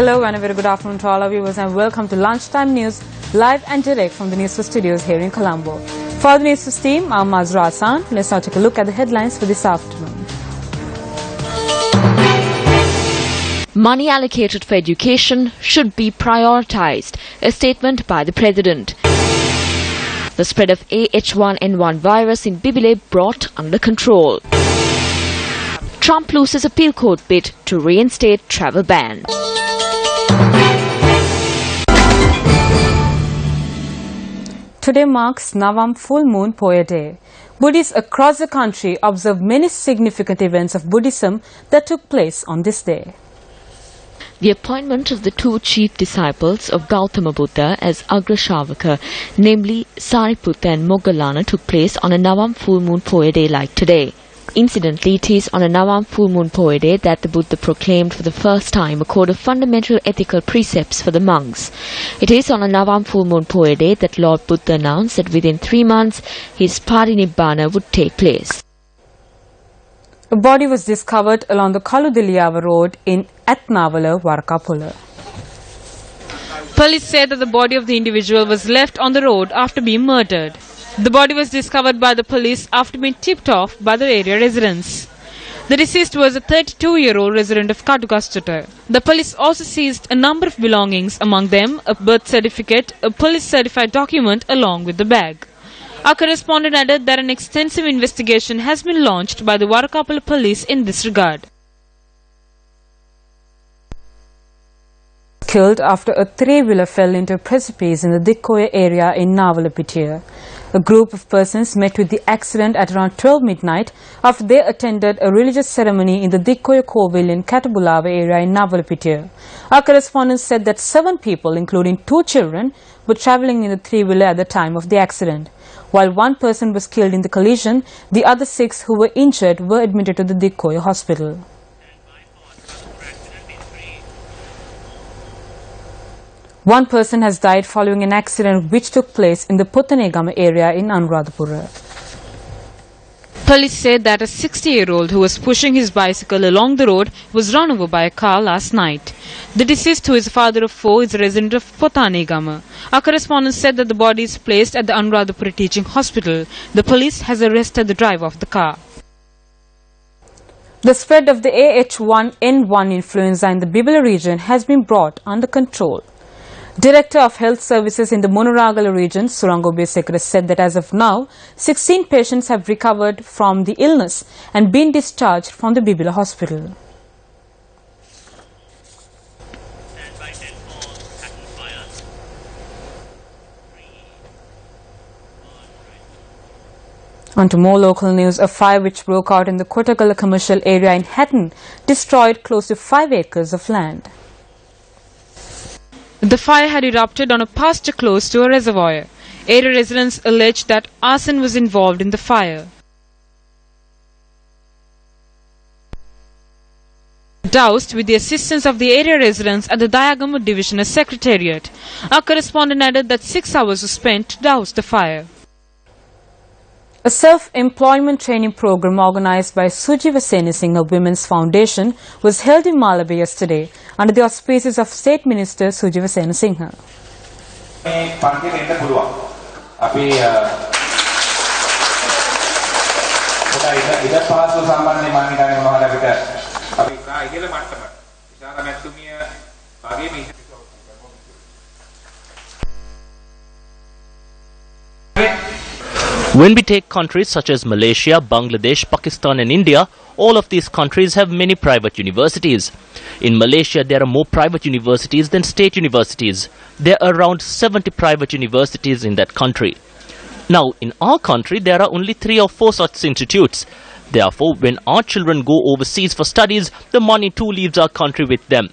Hello and a very good afternoon to all our viewers and welcome to Lunchtime News, live and direct from the Newsfirst studios here in Colombo. For the Newsfirst team, I'm Mazra Hassan. Let's now take a look at the headlines for this afternoon. Money allocated for education should be prioritized, a statement by the President. The spread of AH1N1 virus in Bibile brought under control. Trump loses appeal court bid to reinstate travel ban. Today marks Navam Full Moon Poya Day. Buddhists across the country observe many significant events of Buddhism that took place on this day. The appointment of the two chief disciples of Gautama Buddha as Agra Shavaka, namely Sariputta and Moggallana, took place on a Navam Full Moon Poya Day like today. Incidentally, it is on a Navam Full Moon Poya Day that the Buddha proclaimed for the first time a code of fundamental ethical precepts for the monks. It is on a Navam Full Moon Poya Day that Lord Buddha announced that within 3 months his Parinibbana would take place. A body was discovered along the Kaludiliava road in Atnavala, Varkapula. Police said that the body of the individual was left on the road after being murdered. The body was discovered by the police after being tipped off by the area residents. The deceased was a 32-year-old resident of Kadugastutta. The police also seized a number of belongings, among them a birth certificate, a police-certified document along with the bag. Our correspondent added that an extensive investigation has been launched by the Varkapula police in this regard. Killed after a three-wheeler fell into a precipice in the Dikkoya area in Navalapitiya. A group of persons met with the accident at around 12 midnight after they attended a religious ceremony in the Dikkoya Kovil in Katabulava area in Navalapitiya. Our correspondent said that 7 people, including 2 children, were travelling in the three-wheeler at the time of the accident. While 1 person was killed in the collision, the other 6 who were injured were admitted to the Dikkoya hospital. One person has died following an accident which took place in the Puttanegama area in Anuradhapura. Police said that a 60-year-old who was pushing his bicycle along the road was run over by a car last night. The deceased, who is a father of 4, is a resident of Puttanegama. Our correspondent said that the body is placed at the Anuradhapura Teaching Hospital. The police has arrested the driver of the car. The spread of the AH1N1 influenza in the Bibila region has been brought under control. Director of Health Services in the Munaragala region, Surango Besekara, said that as of now, 16 patients have recovered from the illness and been discharged from the Bibila hospital. On to more local news. A fire which broke out in the Kottagala commercial area in Hatton destroyed close to 5 acres of land. The fire had erupted on a pasture close to a reservoir. Area residents alleged that arson was involved in the fire. Doused with the assistance of the area residents at the Dayagamu Divisional Secretariat. Our correspondent added that 6 hours were spent to douse the fire. A self-employment training program organized by Sujiva Senasinghe Women's Foundation was held in Malabar yesterday under the auspices of State Minister Sujiva Senasinghe. When we take countries such as Malaysia, Bangladesh, Pakistan and India, all of these countries have many private universities. In Malaysia, there are more private universities than state universities. There are around 70 private universities in that country. Now, in our country, there are only 3 or 4 such institutes. Therefore, when our children go overseas for studies, the money too leaves our country with them.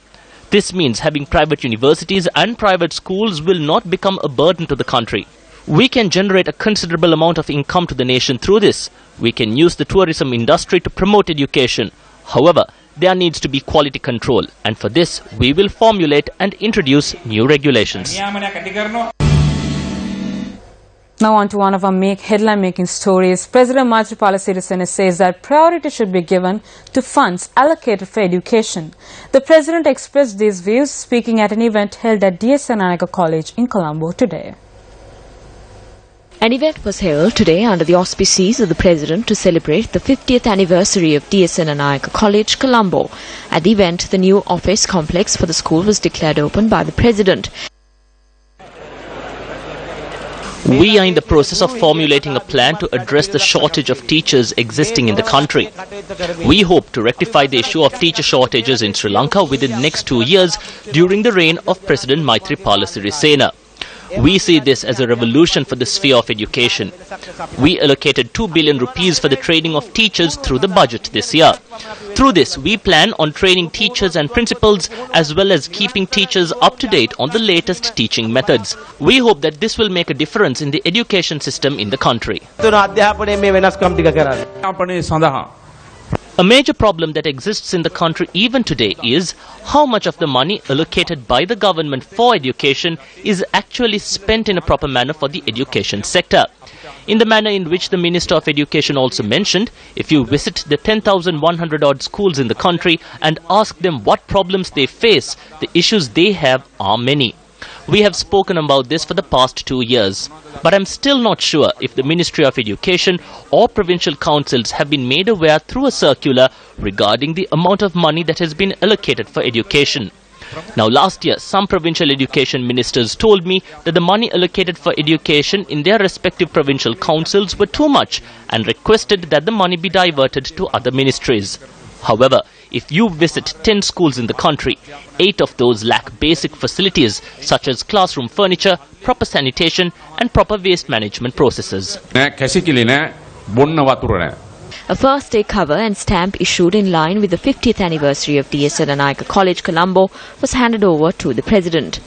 This means having private universities and private schools will not become a burden to the country. We can generate a considerable amount of income to the nation through this. We can use the tourism industry to promote education. However, there needs to be quality control, and for this we will formulate and introduce new regulations. Now on to one of our headline-making stories. President Maithripala Sirisena says that priority should be given to funds allocated for education. The President expressed these views speaking at an event held at D.S. Nanaka College in Colombo today. An event was held today under the auspices of the President to celebrate the 50th anniversary of D.S. Nanaka College, Colombo. At the event, the new office complex for the school was declared open by the President. We are in the process of formulating a plan to address the shortage of teachers existing in the country. We hope to rectify the issue of teacher shortages in Sri Lanka within the next 2 years during the reign of President Maithripala Sirisena. We see this as a revolution for the sphere of education. We allocated 2 billion rupees for the training of teachers through the budget this year. Through this, we plan on training teachers and principals as well as keeping teachers up to date on the latest teaching methods. We hope that this will make a difference in the education system in the country. A major problem that exists in the country even today is how much of the money allocated by the government for education is actually spent in a proper manner for the education sector. In the manner in which the Minister of Education also mentioned, if you visit the 10,100 odd schools in the country and ask them what problems they face, the issues they have are many. We have spoken about this for the past 2 years. But I'm still not sure if the Ministry of Education or provincial councils have been made aware through a circular regarding the amount of money that has been allocated for education. Now last year, some provincial education ministers told me that the money allocated for education in their respective provincial councils were too much and requested that the money be diverted to other ministries. However, if you visit 10 schools in the country, 8 of those lack basic facilities such as classroom furniture, proper sanitation and proper waste management processes. A first day cover and stamp issued in line with the 50th anniversary of D.S. Nanaka College, Colombo was handed over to the President.